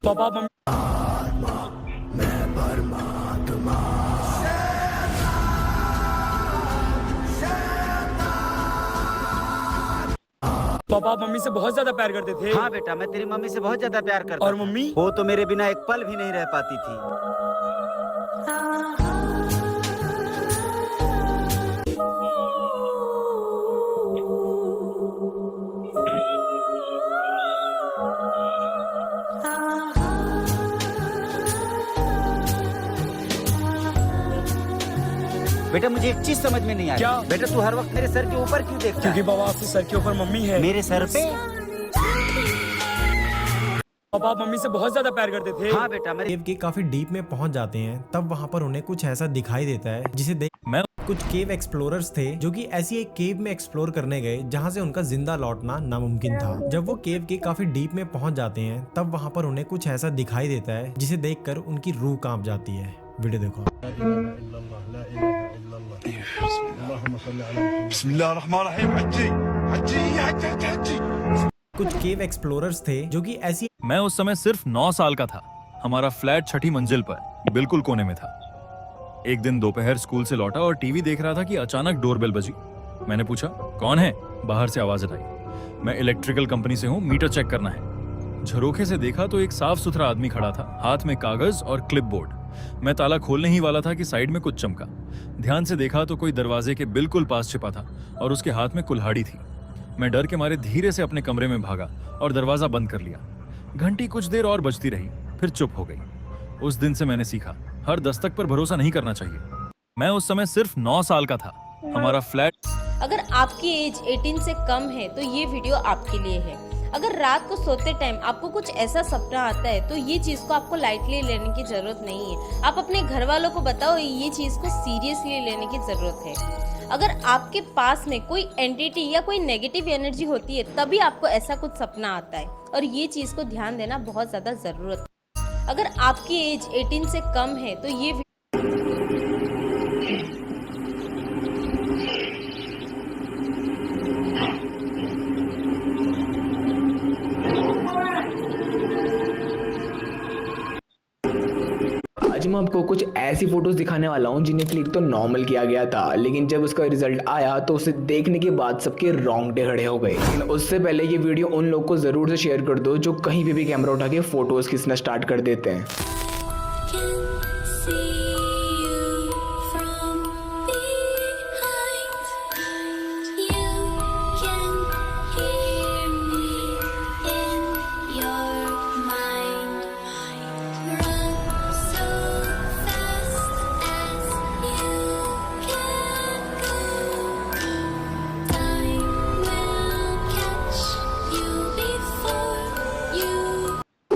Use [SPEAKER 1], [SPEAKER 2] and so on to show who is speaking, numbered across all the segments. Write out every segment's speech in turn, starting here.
[SPEAKER 1] Papa mummy papa mummy से बहुत ज्यादा प्यार करते थे।
[SPEAKER 2] हाँ बेटा, मैं तेरी मम्मी से बहुत ज्यादा प्यार करता
[SPEAKER 1] और
[SPEAKER 2] था।
[SPEAKER 1] मम्मी?
[SPEAKER 2] वो तो मेरे बिना एक पल भी नहीं रह पाती थी। बेटा मुझे एक चीज समझ में नहीं आई।
[SPEAKER 1] क्या?
[SPEAKER 2] बेटा तू हर वक्त मेरे सर के ऊपर क्यों देखता
[SPEAKER 1] क्योंकि
[SPEAKER 2] है?
[SPEAKER 1] बाबा आपके सर के ऊपर मम्मी है।
[SPEAKER 2] मेरे सर पे?
[SPEAKER 1] पापा मम्मी से बहुत ज्यादा प्यार करते थे।
[SPEAKER 2] हाँ बेटा, मैं
[SPEAKER 3] केव के काफी डीप में पहुंच जाते हैं, तब वहां पर उन्हें कुछ ऐसा दिखाई देता है जिसे देख कुछ केव एक्सप्लोरर्स थे जो कि ऐसी एक केव में एक्सप्लोर करने गए जहां से उनका जिंदा लौटना नामुमकिन था। जब वो केव के काफी डीप में पहुंच जाते हैं तब वहां पर उन्हें कुछ ऐसा दिखाई देता है जिसे देखकर उनकी रूह कांप जाती है। वीडियो देखो। कुछ केव एक्सप्लोरर्स थे जो कि ऐसी
[SPEAKER 4] मैं उस समय सिर्फ 9 साल का था। हमारा फ्लैट 6ठी मंजिल पर बिल्कुल कोने में था। एक दिन दोपहर स्कूल से लौटा और टीवी देख रहा था कि अचानक डोरबेल बजी। मैंने पूछा कौन है? बाहर से आवाज आई, मैं इलेक्ट्रिकल कंपनी से हूँ, मीटर चेक करना है। झरोखे से देखा तो एक साफ सुथरा आदमी खड़ा था, हाथ में कागज और क्लिपबोर्ड। मैं ताला खोलने ही वाला था कि साइड में कुछ चमका। ध्यान से देखा तो कोई दरवाजे के बिल्कुल पास छिपा था और उसके हाथ में कुल्हाड़ी थी। मैं डर के मारे धीरे से अपने कमरे में भागा और दरवाजा बंद कर लिया। घंटी कुछ देर और बजती रही, फिर चुप हो गई। उस दिन से मैंने सीखा, हर दस्तक पर भरोसा नहीं करना चाहिए। मैं उस समय सिर्फ 9 साल का था। हमारा फ्लैट।
[SPEAKER 5] अगर आपकी एज 18 से कम है तो ये वीडियो आपके लिए है। अगर रात को सोते टाइम आपको कुछ ऐसा सपना आता है तो ये चीज को आपको लाइटली लेने की जरूरत नहीं है। आप अपने घर वालों को बताओ, ये चीज को सीरियसली लेने की जरूरत है। अगर आपके पास में कोई एंटिटी या कोई नेगेटिव एनर्जी होती है तभी आपको ऐसा कुछ सपना आता है, और ये चीज को ध्यान देना बहुत ज्यादा जरूरत है। अगर आपकी एज 18 से कम है तो ये
[SPEAKER 6] आज मैं आपको कुछ ऐसी फोटोज दिखाने वाला हूँ जिन्हें क्लिक तो नॉर्मल किया गया था, लेकिन जब उसका रिजल्ट आया तो उसे देखने के बाद सबके रोंगटे खड़े हो गए। लेकिन उससे पहले ये वीडियो उन लोगों को जरूर से शेयर कर दो जो कहीं पे भी कैमरा उठा के फोटोज खींचना स्टार्ट कर देते हैं।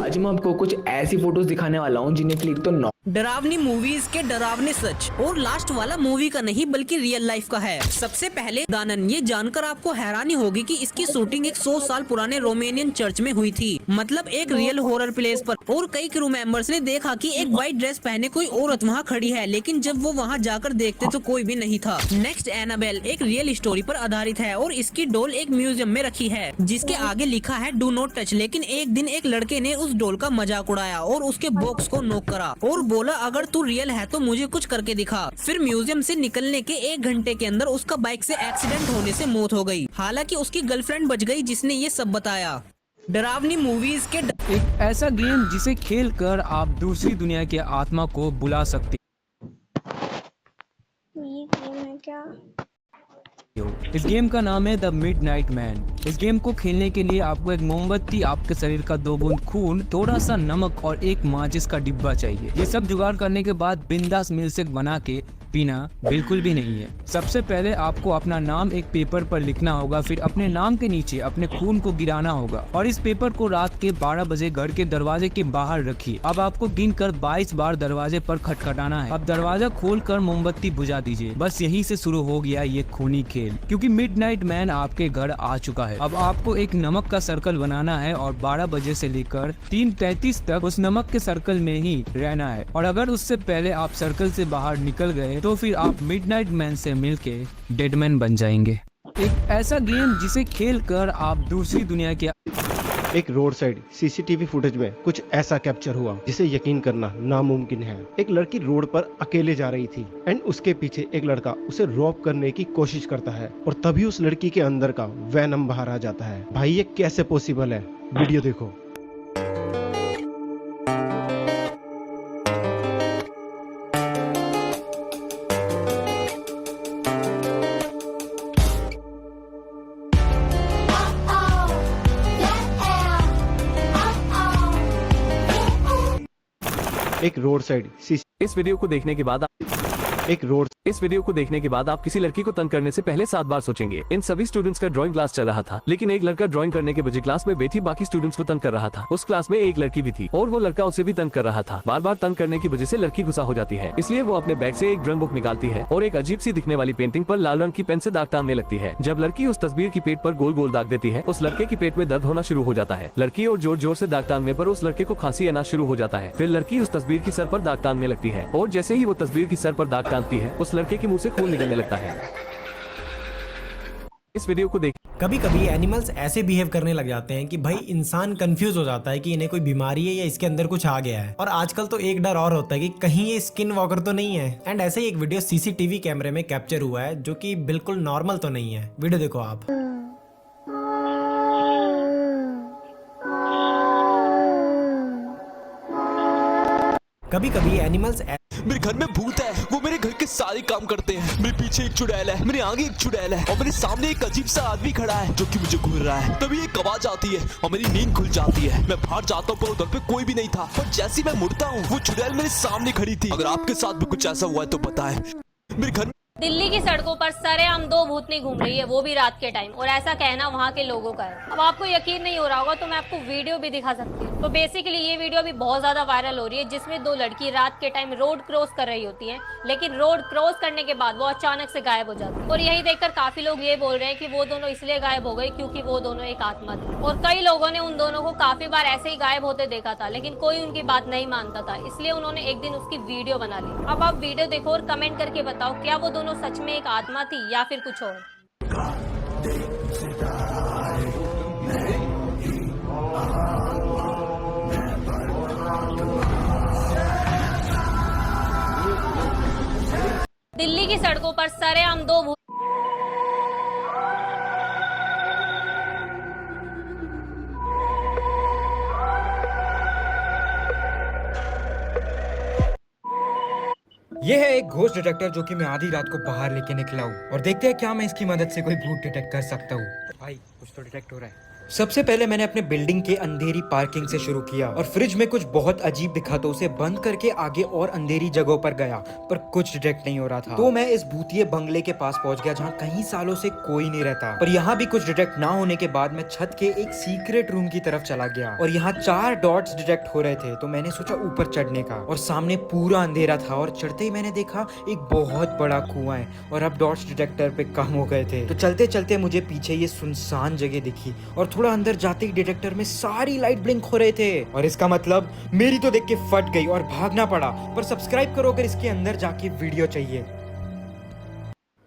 [SPEAKER 6] आज मैं आपको कुछ ऐसी फोटोज दिखाने वाला हूँ जिन्हें क्लिक तो
[SPEAKER 7] डरावनी मूवीज के डरावने सच, और लास्ट वाला मूवी का नहीं बल्कि रियल लाइफ का है। सबसे पहले दानन, ये जानकर आपको हैरानी होगी कि इसकी शूटिंग एक 100 साल पुराने रोमानियन चर्च में हुई थी, मतलब एक रियल हॉरर प्लेस पर। और कई क्रू मेंबर्स ने देखा कि एक व्हाइट ड्रेस पहने कोई औरत वहाँ खड़ी है, लेकिन जब वो वहाँ जाकर देखते तो कोई भी नहीं था। नेक्स्ट एनाबेल एक रियल स्टोरी पर आधारित है और इसकी डॉल एक म्यूजियम में रखी है जिसके आगे लिखा है डू नॉट टच। लेकिन एक दिन एक लड़के ने उस डॉल का मजाक उड़ाया और उसके बॉक्स को नॉक करा और बोला अगर तू रियल है तो मुझे कुछ करके दिखा। फिर म्यूजियम से निकलने के 1 घंटे के अंदर उसका बाइक से एक्सीडेंट होने से मौत हो गई। हालांकि उसकी गर्लफ्रेंड बच गई जिसने ये सब बताया। डरावनी मूवीज के
[SPEAKER 8] एक ऐसा गेम जिसे खेलकर आप दूसरी दुनिया के आत्मा को बुला सकते।
[SPEAKER 9] ये गेम है क्या?
[SPEAKER 8] इस गेम का नाम है द मिडनाइट मैन। इस गेम को खेलने के लिए आपको एक मोमबत्ती, आपके शरीर का 2 बूंद खून, थोड़ा सा नमक और एक माचिस का डिब्बा चाहिए। ये सब जुगाड़ करने के बाद बिंदास मिल्कशेक बना के पीना बिल्कुल भी नहीं है। सबसे पहले आपको अपना नाम एक पेपर पर लिखना होगा, फिर अपने नाम के नीचे अपने खून को गिराना होगा और इस पेपर को रात के 12 बजे घर के दरवाजे के बाहर रखिए। अब आपको गिनकर 22 बार दरवाजे पर खटखटाना है। अब दरवाजा खोलकर मोमबत्ती बुझा दीजिए। बस यही से शुरू हो गया ये खूनी खेल, क्योंकि मिडनाइट मैन आपके घर आ चुका है। अब आपको एक नमक का सर्कल बनाना है और 12 बजे से लेकर 3:33 तक उस नमक के सर्कल में ही रहना है। और अगर उससे पहले आप सर्कल से बाहर निकल गए हैं तो फिर आप मिडनाइट मैन से मिलके डेडमैन बन जाएंगे। एक ऐसा गेम जिसे खेल कर आप दूसरी दुनिया के
[SPEAKER 9] एक रोड साइड सीसीटीवी फुटेज में कुछ ऐसा कैप्चर हुआ जिसे यकीन करना नामुमकिन है। एक लड़की रोड पर अकेले जा रही थी एंड उसके पीछे एक लड़का उसे रॉब करने की कोशिश करता है और तभी उस लड़की के अंदर का वैनम बाहर आ जाता है। भाई ये कैसे पॉसिबल है? वीडियो देखो। एक रोड साइड
[SPEAKER 10] इस वीडियो को देखने के बाद इस वीडियो को देखने के बाद आप किसी लड़की को तंग करने से पहले 7 बार सोचेंगे। इन सभी स्टूडेंट्स का ड्राइंग क्लास चल रहा था, लेकिन एक लड़का ड्राइंग करने के बजाय क्लास में बैठी बाकी स्टूडेंट्स को तंग कर रहा था। उस क्लास में एक लड़की भी थी और वो लड़का उसे भी तंग कर रहा था। बार बार तंग करने की वजह से लड़की गुस्सा हो जाती है, इसलिए वो अपने बैग से एक ड्राइंग बुक निकालती है और एक अजीब सी दिखने वाली पेंटिंग पर लाल रंग की पेन से दाग टांगने लगती है। जब लड़की उस तस्वीर की पेट पर गोल गोल दाग देती है, उस लड़के की पेट में दर्द होना शुरू हो जाता है। लड़की और जोर जोर से दाग टांगने पर उस लड़के को खांसी आना शुरू हो जाता है। फिर लड़की उस तस्वीर की सर पर दाग टांगने लगती है और जैसे ही वो तस्वीर की सर पर दाग टांगती है, उस लड़के के मुंह से खून निकलने लगता है। इस वीडियो को देख
[SPEAKER 3] कभी कभी एनिमल्स ऐसे बिहेव करने लग जाते हैं कि भाई इंसान कंफ्यूज हो जाता है कि इन्हें कोई बीमारी है या इसके अंदर कुछ आ गया है। और आजकल तो एक डर और होता है कि कहीं ये स्किन वॉकर तो नहीं है। एंड ऐसे ही एक वीडियो सीसीटीवी कैमरे में कैप्चर हुआ है जो कि बिल्कुल नॉर्मल तो नहीं है। वीडियो देखो आप। कभी कभी एनिमल्स
[SPEAKER 11] मेरे घर में भूत है, वो मेरे घर के सारे काम करते हैं। मेरे पीछे एक चुड़ैल है, मेरे आगे एक चुड़ैल है और मेरे सामने एक अजीब सा आदमी खड़ा है जो कि मुझे घूर रहा है। तभी एक आवाज आती है और मेरी नींद खुल जाती है। मैं बाहर जाता हूँ पर उधर पे कोई भी नहीं था, पर जैसे मैं मुड़ता हूँ वो चुड़ैल मेरे सामने खड़ी थी। अगर आपके साथ भी कुछ ऐसा हुआ है तो बताएं। मेरे घर
[SPEAKER 5] दिल्ली की सड़कों पर सरेआम 2 भूतनी घूम रही है, वो भी रात के टाइम, और ऐसा कहना वहाँ के लोगों का है। अब आपको यकीन नहीं हो रहा होगा तो मैं आपको वीडियो भी दिखा सकती हूँ। तो बेसिकली ये वीडियो भी बहुत ज्यादा वायरल हो रही है, जिसमें 2 लड़की रात के टाइम रोड क्रॉस कर रही होती हैं, लेकिन रोड क्रॉस करने के बाद वो अचानक से गायब हो जाती है। और यही देखकर काफी लोग ये बोल रहे हैं कि वो दोनों इसलिए गायब हो गई क्योंकि वो दोनों एक आत्मा थी। और कई लोगों ने उन दोनों को काफी बार ऐसे ही गायब होते देखा था, लेकिन कोई उनकी बात नहीं मानता था, इसलिए उन्होंने एक दिन उसकी वीडियो बना ली। अब आप वीडियो देखो और कमेंट करके बताओ क्या वो दोनों सच में एक आत्मा थी या फिर कुछ और। दिल्ली की सड़कों पर सरेआम 2 भूत
[SPEAKER 12] ये है एक घोस्ट डिटेक्टर जो कि मैं आधी रात को बाहर लेके निकला हूँ और देखते हैं क्या मैं इसकी मदद से कोई भूत डिटेक्ट कर सकता हूँ। भाई कुछ तो डिटेक्ट हो रहा है। सबसे पहले मैंने अपने बिल्डिंग के अंधेरी पार्किंग से शुरू किया और फ्रिज में कुछ बहुत अजीब दिखा तो उसे बंद करके आगे और अंधेरी जगहों पर गया, पर कुछ डिटेक्ट नहीं हो रहा था। तो मैं इस भूतिये बंगले के पास पहुंच गया जहां कई सालों से कोई नहीं रहता, पर यहाँ भी कुछ डिटेक्ट ना होने के बाद मैं छत के एक सीक्रेट रूम की तरफ चला गया और यहाँ 4 डॉट्स डिटेक्ट हो रहे थे। तो मैंने सोचा ऊपर चढ़ने का और सामने पूरा अंधेरा था और चढ़ते ही मैंने देखा एक बहुत बड़ा कुआं है और अब डॉट्स डिटेक्टर पे कम हो गए थे। तो चलते चलते मुझे पीछे ये सुनसान जगह दिखी और थोड़ा अंदर जाते ही डिटेक्टर में सारी लाइट ब्लिंक हो रहे थे और इसका मतलब मेरी तो देख के फट गई और भागना पड़ा। पर सब्सक्राइब करो अगर इसके अंदर जाके वीडियो चाहिए।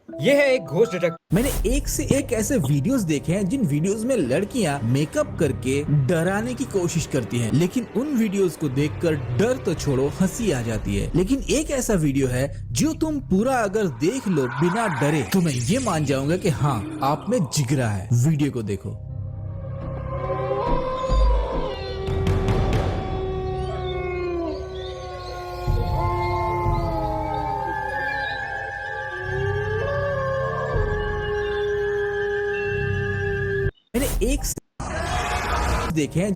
[SPEAKER 12] ये है एक घोस्ट डिटेक्टर।
[SPEAKER 13] मैंने एक से एक ऐसे वीडियोस देखे हैं जिन वीडियोस में लड़कियां मेकअप करके डराने की कोशिश करती हैं, लेकिन उन वीडियोस को देखकर डर तो छोड़ो हंसी आ जाती है। लेकिन एक ऐसा वीडियो है जो तुम पूरा अगर देख लो बिना डरे तो मैं ये मान जाऊंगा कि हाँ आप में जिगरा है। वीडियो को देखो। मैंने एक देखे हैं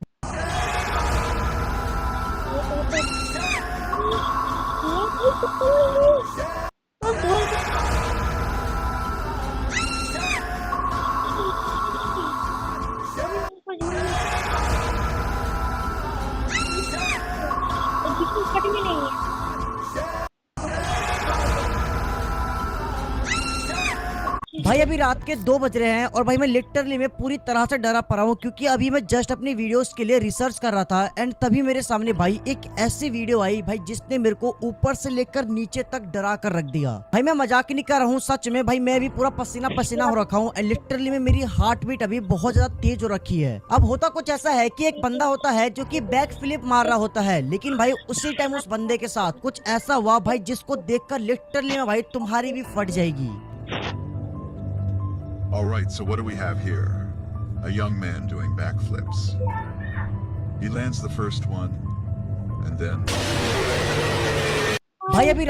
[SPEAKER 14] भाई अभी रात के 2 बज रहे हैं और भाई मैं लिटरली मैं पूरी तरह से डरा पड़ा हूँ, क्योंकि अभी मैं जस्ट अपनी वीडियोस के लिए रिसर्च कर रहा था एंड तभी मेरे सामने भाई एक ऐसी वीडियो आई भाई जिसने मेरे को ऊपर से लेकर नीचे तक डरा कर रख दिया। भाई मैं मजाक नहीं कर रहा हूँ, सच में भाई मैं भी पूरा पसीना पसीना हो रखा हूँ एंड लिटरली में मेरी हार्ट बीट अभी बहुत ज्यादा तेज हो रखी है। अब होता कुछ ऐसा है कि एक बंदा होता है जो कि बैक फ्लिप मार रहा होता है, लेकिन भाई उसी टाइम उस बंदे के साथ कुछ ऐसा हुआ भाई जिसको देखकर लिटरली में भाई तुम्हारी भी फट जाएगी।
[SPEAKER 15] All right, so what do we have here? A young man doing backflips. He lands the first one, and then...
[SPEAKER 14] भाई अभी